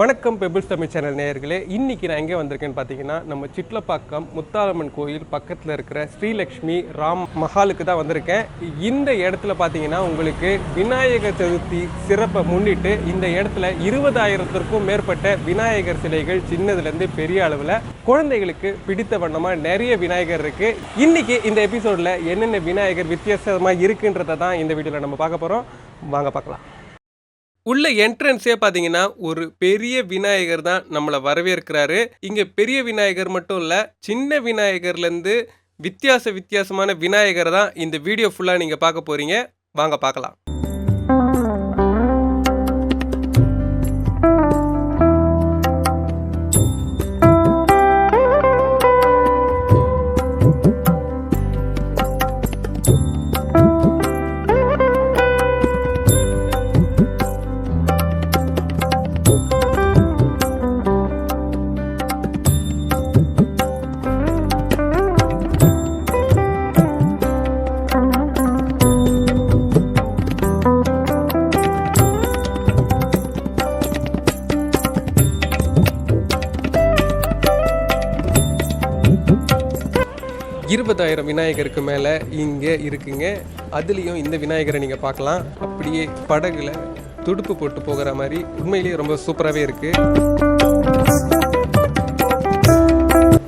வணக்கம் pebbles Tamil channel நேயர்களே. இன்றைக்கி நான் எங்கே வந்திருக்கேன்னு பார்த்தீங்கன்னா, நம்ம சிட்லப்பாக்கம் முத்தாலம்மன் கோயில் பக்கத்தில் இருக்கிற ஸ்ரீலக்ஷ்மி ராம் மஹாலுக்கு தான் வந்திருக்கேன். இந்த இடத்துல பார்த்தீங்கன்னா உங்களுக்கு விநாயகர் சதுர்த்தி சிறப்பை முன்னிட்டு இந்த இடத்துல 20,000த்திற்கும் மேற்பட்ட விநாயகர் சிலைகள் சின்னதுலேருந்து பெரிய அளவில் குழந்தைகளுக்கு பிடித்த வண்ணமாக நிறைய விநாயகர் இருக்குது. இன்றைக்கி இந்த எபிசோடில் என்னென்ன விநாயகர் வித்தியாசமாக இருக்குன்றதை தான் இந்த வீடியோவில் நம்ம பார்க்க போகிறோம். வாங்க பார்க்கலாம். உள்ள என்ட்ரன்ஸே பார்த்தீங்கன்னா ஒரு பெரிய விநாயகர் தான் நம்மளை வரவேற்கிறாரு. இங்கே பெரிய விநாயகர் மட்டும் இல்லை, சின்ன விநாயகர்லேருந்து வித்தியாசமான விநாயகர் தான் இந்த வீடியோ ஃபுல்லாக நீங்கள் பார்க்க போகிறீங்க. வாங்க பார்க்கலாம். இருபதாயிரம் விநாயகருக்கு மேலே இங்கே இருக்குங்க. அதுலேயும் இந்த விநாயகரை நீங்கள் பார்க்கலாம். அப்படியே படகுல துடுப்பு போட்டு போகிற மாதிரி உண்மையிலேயே ரொம்ப சூப்பராகவே இருக்குது.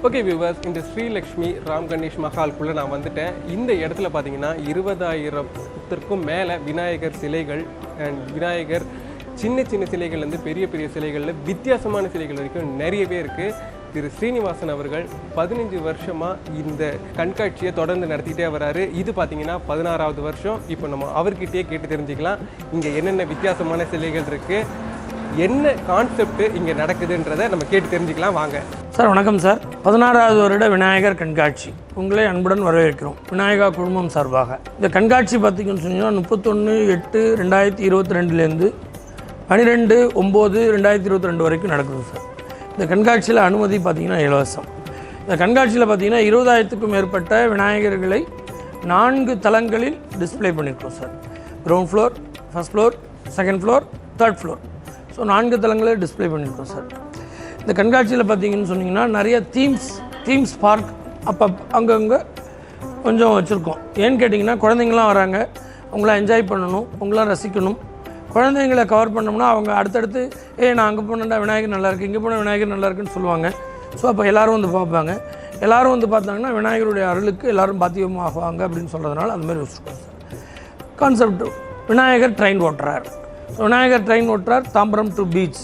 ஓகே வியூவர்ஸ், இந்த ஸ்ரீலக்ஷ்மி ராம் கணேஷ் மஹாலுக்குள்ளே நான் வந்துட்டேன். இந்த இடத்துல பார்த்தீங்கன்னா 20,000த்திற்கும் மேலே விநாயகர் சிலைகள் அண்ட் விநாயகர் சின்ன சிலைகள்லேருந்து பெரிய சிலைகளில் வித்தியாசமான சிலைகள் வரைக்கும் நிறையவே இருக்குது. திரு ஸ்ரீனிவாசன் அவர்கள் 15 வருஷமாக இந்த கண்காட்சியை தொடர்ந்து நடத்திக்கிட்டே வராரு. இது பார்த்தீங்கன்னா 16வது வருஷம். இப்போ நம்ம அவர்கிட்டயே கேட்டு தெரிஞ்சுக்கலாம் இங்கே என்னென்ன வித்தியாசமான சிலைகள் இருக்குது, என்ன கான்செப்ட் இங்கே நடக்குதுன்றதை நம்ம கேட்டு தெரிஞ்சுக்கலாம். வாங்க சார். வணக்கம் சார். 16வது வருட விநாயகர் கண்காட்சி உங்களை அன்புடன் வரவேற்கிறோம் விநாயகா குழுமம் சார்பாக. இந்த கண்காட்சி பார்த்திங்கன்னு சொன்னீங்கன்னா 31/8/2022 12/9/2022 வரைக்கும் நடக்குது சார். இந்த கண்காட்சியில் அனுமதி பார்த்திங்கன்னா இலவசம். இந்த கண்காட்சியில் பார்த்திங்கன்னா 20,000த்துக்கும் மேற்பட்ட விநாயகர்களை 4 தளங்களில் டிஸ்பிளே பண்ணியிருக்கோம் sir. Ground floor, first floor, second floor, third floor. So 4 தளங்களில் டிஸ்பிளே பண்ணியிருக்கோம் சார். இந்த கண்காட்சியில் பார்த்திங்கன்னு சொன்னிங்கன்னா நிறைய தீம்ஸ் பார்க் அப்போ அங்கங்கே கொஞ்சம் வச்சுருக்கோம். ஏன்னு கேட்டிங்கன்னா குழந்தைங்களாம் வராங்க, அவங்களாம் என்ஜாய் பண்ணணும், அவங்களாம் ரசிக்கணும். குழந்தைங்களை கவர் பண்ணோம்னா அவங்க அடுத்தடுத்து நான் அங்கே போனேன்டா விநாயகர் நல்லாயிருக்கு, இங்கே போனால் விநாயகர் நல்லாயிருக்குன்னு சொல்லுவாங்க. ஸோ அப்போ எல்லோரும் வந்து பார்ப்பாங்க. எல்லோரும் வந்து பார்த்தாங்கன்னா விநாயகருடைய அருளுக்கு எல்லோரும் பாத்தியமாக ஆகுவாங்க அப்படின்னு சொல்கிறதுனால அதுமாதிரி வச்சுருக்கோம் சார். கான்செப்ட் விநாயகர் ட்ரெயின் ஓட்டுறார். விநாயகர் ட்ரெயின் ஓட்டுறார் தாம்பரம் டு பீச்.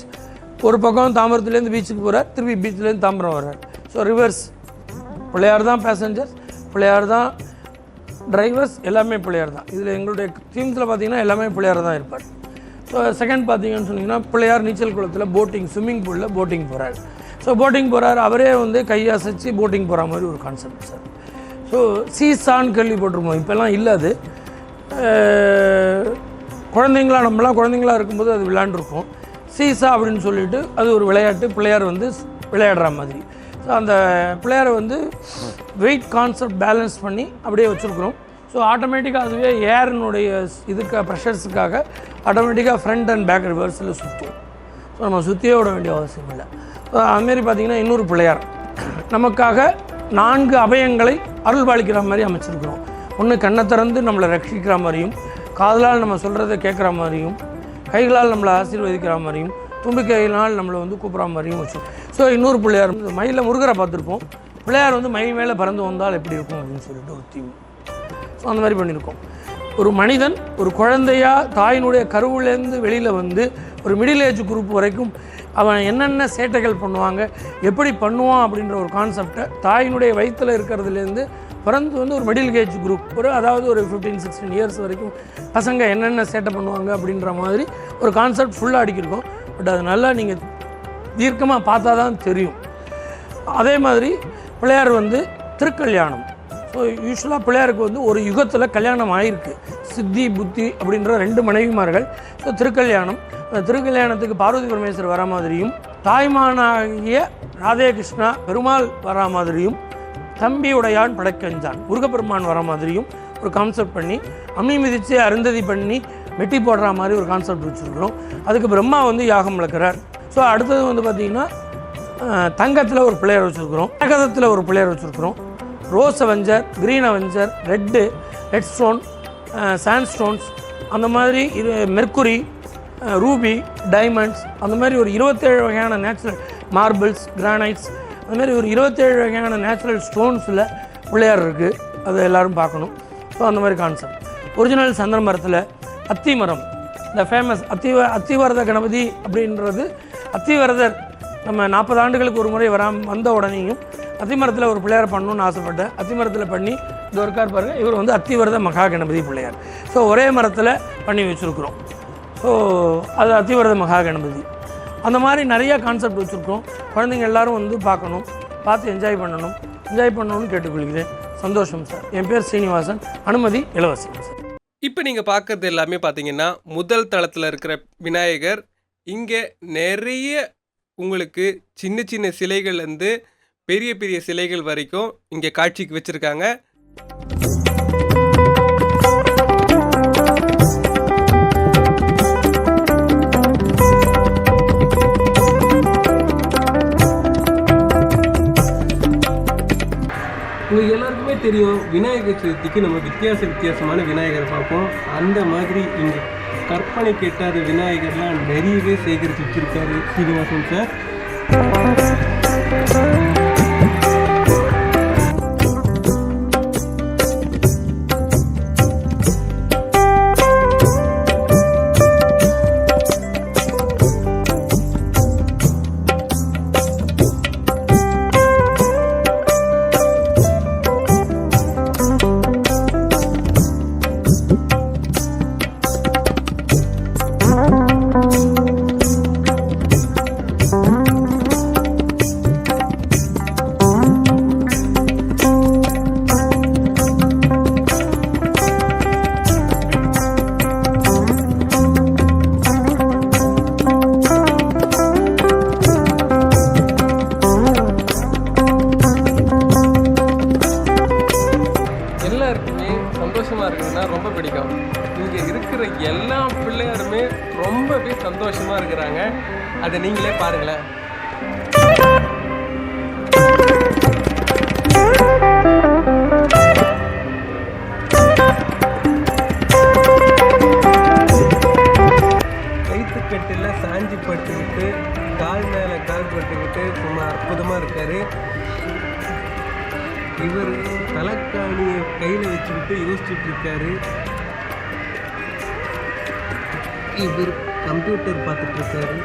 ஒரு பக்கம் தாம்பரத்துலேருந்து பீச்சுக்கு போகிறார், திருப்பி பீச்லேருந்து தாம்பரம் வர்றார். So reverse. பிள்ளையார் தான் பேசஞ்சர்ஸ், பிள்ளையார் தான் டிரைவர்ஸ், எல்லாமே பிள்ளையார் தான். இதில் எங்களுடைய தீம்ஸில் பார்த்திங்கன்னா எல்லாமே பிள்ளையார் தான் இருப்பார். ஸோ செகண்ட் பார்த்தீங்கன்னு சொன்னிங்கன்னா பிள்ளையார் நீச்சல் குளத்தில் போட்டிங், ஸ்விம்மிங் பூலில் போட்டிங் போகிறார். ஸோ போட்டிங் போகிறார், அவரே வந்து கையசைச்சு போட்டிங் போகிற மாதிரி ஒரு கான்செப்ட் சார். ஸோ சீசான்னு கேள்விப்பட்டிருப்போம், இப்போல்லாம் இல்லை. அது நம்மளாம் குழந்தைங்களா இருக்கும்போது அது விளையாண்டுருக்கோம். சீசா அப்படின்னு சொல்லிட்டு அது ஒரு விளையாட்டு, பிள்ளையார் வந்து விளையாடுற மாதிரி. ஸோ அந்த பிள்ளையாரை வந்து வெயிட் கான்செப்ட் பேலன்ஸ் பண்ணி அப்படியே வச்சுருக்குறோம். ஸோ ஆட்டோமேட்டிக்காக அதுவே ஏர்னுடைய ப்ரெஷர்ஸுக்காக ஆட்டோமேட்டிக்காக ஃப்ரண்ட் அண்ட் பேக் ரிவர்ஸில் சுற்றும். ஸோ நம்ம சுற்றியே விட வேண்டிய அவசியம் இல்லை. ஸோ அதுமாரி பார்த்திங்கன்னா இன்னொரு பிள்ளையார் நமக்காக 4 அபயங்களை அருள் பாலிக்கிற மாதிரி அமைச்சிருக்கிறோம். ஒன்று கண்ணை திறந்து நம்மளை ரட்சிக்கிற மாதிரியும், காதலால் நம்ம சொல்கிறத கேட்குற மாதிரியும், கைகளால் நம்மளை ஆசீர்வதிக்கிற மாதிரியும், தும்பிக்கையினால் நம்மளை வந்து கூப்பிட்ற மாதிரியும் வச்சோம். ஸோ இன்னொரு பிள்ளையார் மயிலில் முருகரை பார்த்துருப்போம். பிள்ளையார் வந்து மயில் மேலே பறந்து வந்தால் எப்படி இருக்கும் அப்படின்னு சொல்லிட்டு ஒரு தீம். ஸோ அந்த மாதிரி பண்ணியிருக்கோம். ஒரு மனிதன் ஒரு குழந்தையாக தாயினுடைய கருவிலேருந்து வெளியில் வந்து ஒரு மிடில் ஏஜ் குரூப் வரைக்கும் அவன் என்னென்ன சேட்டைகள் பண்ணுவாங்க, எப்படி பண்ணுவான் அப்படின்ற ஒரு கான்செப்டை தாயினுடைய வயிற்றில் இருக்கிறதுலேருந்து பிறந்து வந்து ஒரு மிடில் ஏஜ் குரூப், அதாவது ஒரு 15-16 இயர்ஸ் வரைக்கும் பசங்க என்னென்ன சேட்டை பண்ணுவாங்க அப்படின்ற மாதிரி ஒரு கான்செப்ட் ஃபுல்லாக அடிக்கிருக்கோம். பட் அது நல்லா நீங்கள் தீர்க்கமாக பார்த்தா தான் தெரியும். அதே மாதிரி பிள்ளையார் வந்து திருக்கல்யாணம். ஸோ யூஸ்வலாக பிள்ளையாருக்கு வந்து ஒரு யுகத்தில் கல்யாணம் ஆகிருக்கு. சித்தி புத்தி அப்படின்ற 2 மனைவிமார்கள். ஸோ திருக்கல்யாணம், அந்த திருக்கல்யாணத்துக்கு பார்வதி பரமேஸ்வரர் வர மாதிரியும், தாய்மானாகிய ராதே கிருஷ்ணா பெருமாள் வர மாதிரியும், தம்பியுடையான் படைக்கஞ்சான் முருகப்பெருமான் வர மாதிரியும் ஒரு கான்செப்ட் பண்ணி அம்மி மிதித்து அருந்ததி பண்ணி மெட்டி போடுற மாதிரி ஒரு கான்செப்ட் வச்சுருக்கிறோம். அதுக்கு பிரம்மா வந்து யாகம் வளர்க்குறார். ஸோ அடுத்தது வந்து பார்த்திங்கன்னா தங்கத்தில் ஒரு பிளேயர் வச்சுருக்குறோம், தகதத்தில் ஒரு பிளேயர் வச்சுருக்குறோம், rose avenger, green avenger, red stone, sand stones, அந்த மாதிரி மெர்க்குரி, ரூபி, டைமண்ட்ஸ், அந்த மாதிரி ஒரு 27 வகையான நேச்சுரல் மார்பிள்ஸ், கிரானைட்ஸ், அந்த மாதிரி ஒரு 27 வகையான நேச்சுரல் ஸ்டோன்ஸில் பிள்ளையார் இருக்குது. அதை எல்லோரும் பார்க்கணும். ஸோ அந்த மாதிரி கான்செப்ட். ஒரிஜினல் சந்திர மரத்தில் அத்தி மரம், இந்த ஃபேமஸ் அத்திவரத கணபதி அப்படின்றது, அத்திவரதர் நம்ம 40 ஆண்டுகளுக்கு ஒரு முறை வந்த உடனேயும் அத்திமரத்தில் ஒரு பிள்ளையார் பண்ணணும்னு ஆசைப்பட்டேன். அத்திமரத்தில் பண்ணி இந்த ஒருக்கார் பாருங்கள், இவர் வந்து அத்திவரத மகா கணபதி பிள்ளையார். ஸோ ஒரே மரத்தில் பண்ணி வச்சுருக்குறோம். ஸோ அது அத்திவரத மகா கணபதி. அந்த மாதிரி நிறையா கான்செப்ட் வச்சுருக்கோம். குழந்தைங்க எல்லோரும் வந்து பார்க்கணும், பார்த்து என்ஜாய் பண்ணணும்னு கேட்டுக்கொள்கிறேன். சந்தோஷம் சார். என் பேர் சீனிவாசன். அனுமதி இலவசம் சார். இப்போ நீங்கள் பார்க்குறது எல்லாமே பார்த்தீங்கன்னா முதல் தளத்தில் இருக்கிற விநாயகர். இங்கே நிறைய உங்களுக்கு சின்ன சின்ன சிலைகள்லேருந்து பெரிய பெரிய சிலைகள் வரைக்கும் இங்கே காட்சிக்கு வச்சுருக்காங்க. உங்களுக்கு எல்லாருக்குமே தெரியும், விநாயகர் சதுர்த்திக்கு நம்ம வித்தியாசமான விநாயகரை பார்ப்போம். அந்த மாதிரி இங்கே கற்பனை கேட்டாத விநாயகர்லாம் நிறையவே சேகரித்து வச்சுருக்காரு சீனிவாசன் சார். சந்தோஷமாக இருக்குதுன்னா ரொம்ப பிடிக்கும். இங்கே இருக்கிற எல்லா பிள்ளையாருமே ரொம்பவே சந்தோஷமாக இருக்கிறாங்க. அதை நீங்களே பாருங்களேன். கைத்துக்கட்டில் சாஞ்சி பட்டுக்கிட்டு கால் மேலே கால் பட்டுக்கிட்டு ரொம்ப அற்புதமாக இருக்கார். இவர் தலைக்காணியை கையில் வச்சுக்கிட்டு யோசிச்சுட்டு இருக்காரு. இவர் கம்ப்யூட்டர் பார்த்துட்டு இருக்காரு.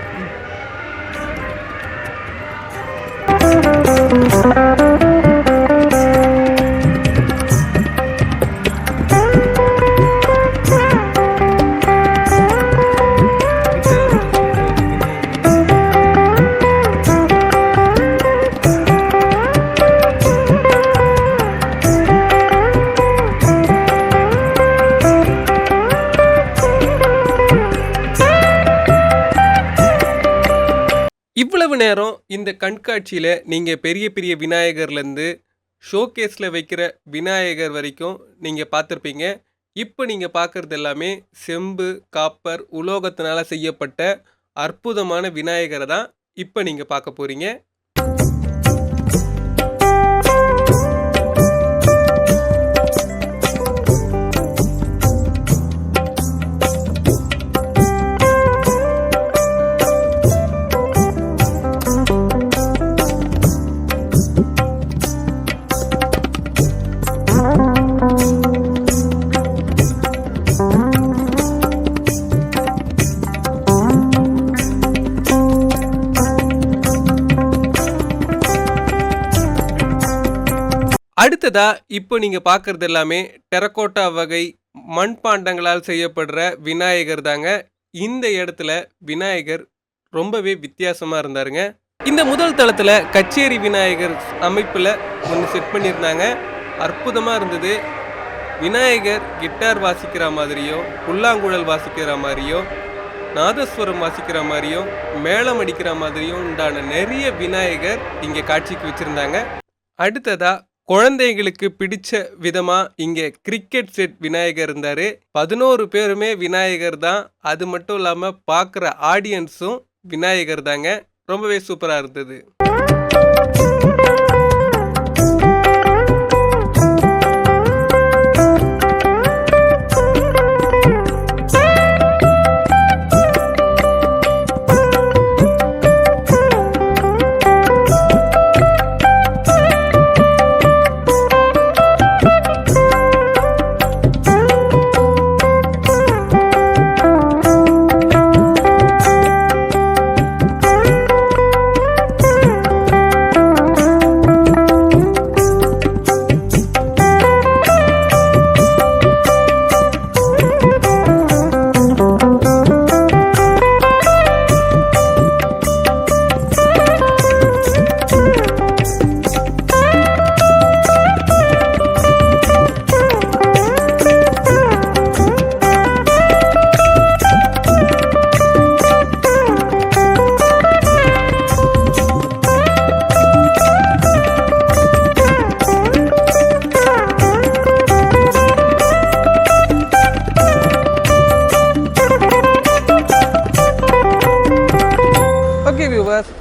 இவ்வளவு நேரம் இந்த கண்காட்சியில் நீங்கள் பெரிய பெரிய விநாயகர்லேருந்து ஷோகேஸில் வைக்கிற விநாயகர் வரைக்கும் நீங்கள் பார்த்துருப்பீங்க. இப்போ நீங்கள் பார்க்குறது எல்லாமே செம்பு, காப்பர், உலோகத்தினால் செய்யப்பட்ட அற்புதமான விநாயகரை தான் இப்போ நீங்கள் பார்க்க போகிறீங்க. அடுத்ததா இப்போ நீங்கள் பார்க்குறது எல்லாமே டெரக்கோட்டா வகை மண்பாண்டங்களால் செய்யப்படுற விநாயகர் தாங்க. இந்த இடத்துல விநாயகர் ரொம்பவே வித்தியாசமாக இருந்தாருங்க. இந்த முதல் தளத்தில் கச்சேரி விநாயகர் அமைப்பில் ஒன்று செட் பண்ணியிருந்தாங்க. அற்புதமாக இருந்தது. விநாயகர் கிட்டார் வாசிக்கிற மாதிரியோ, புல்லாங்குழல் வாசிக்கிற மாதிரியோ, நாதஸ்வரம் வாசிக்கிற மாதிரியும், மேளம் அடிக்கிற மாதிரியும் உண்டான நிறைய விநாயகர் இங்கே காட்சிக்கு வச்சுருந்தாங்க. அடுத்ததா குழந்தைங்களுக்கு பிடிச்ச விதமாக இங்கே கிரிக்கெட் செட் விநாயகர் இருந்தார். 11 பேருமே விநாயகர் தான். அது மட்டும் இல்லாமல் பார்க்குற ஆடியன்ஸும் விநாயகர் தாங்க. ரொம்பவே சூப்பராக இருந்தது.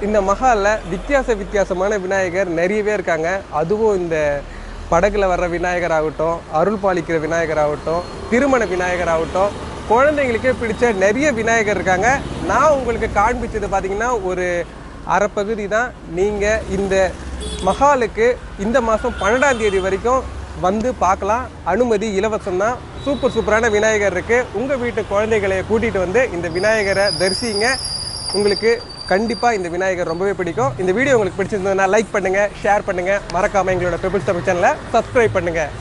இந்த மஹாலில் வித்தியாசமான விநாயகர் நிறையவே இருக்காங்க. அதுவும் இந்த படகுல வர்ற விநாயகர் ஆகட்டும், அருள் பாலிக்கிற விநாயகர் ஆகட்டும், திருமண விநாயகர் ஆகட்டும், குழந்தைங்களுக்கே பிடிச்ச நிறைய விநாயகர் இருக்காங்க. நான் உங்களுக்கு காண்பிச்சது பார்த்தீங்கன்னா ஒரு அரை பகுதி தான். நீங்கள் இந்த மஹாலுக்கு இந்த மாதம் 12ஆம் தேதி வரைக்கும் வந்து பார்க்கலாம். அனுமதி இலவசம் தான். சூப்பரான விநாயகர் இருக்குது. உங்கள் வீட்டு குழந்தைகளை கூட்டிகிட்டு வந்து இந்த விநாயகரை தரிசிங்க. உங்களுக்கு கண்டிப்பாக இந்த விநாயகர் ரொம்பவே பிடிக்கும். இந்த வீடியோ உங்களுக்கு பிடிச்சிருந்ததுன்னா லைக் பண்ணுங்கள், ஷேர் பண்ணுங்கள். மறக்காமல் எங்களோட பெபிள்ஸ் தமிழ் சேனலை சப்ஸ்கிரைப் பண்ணுங்கள்.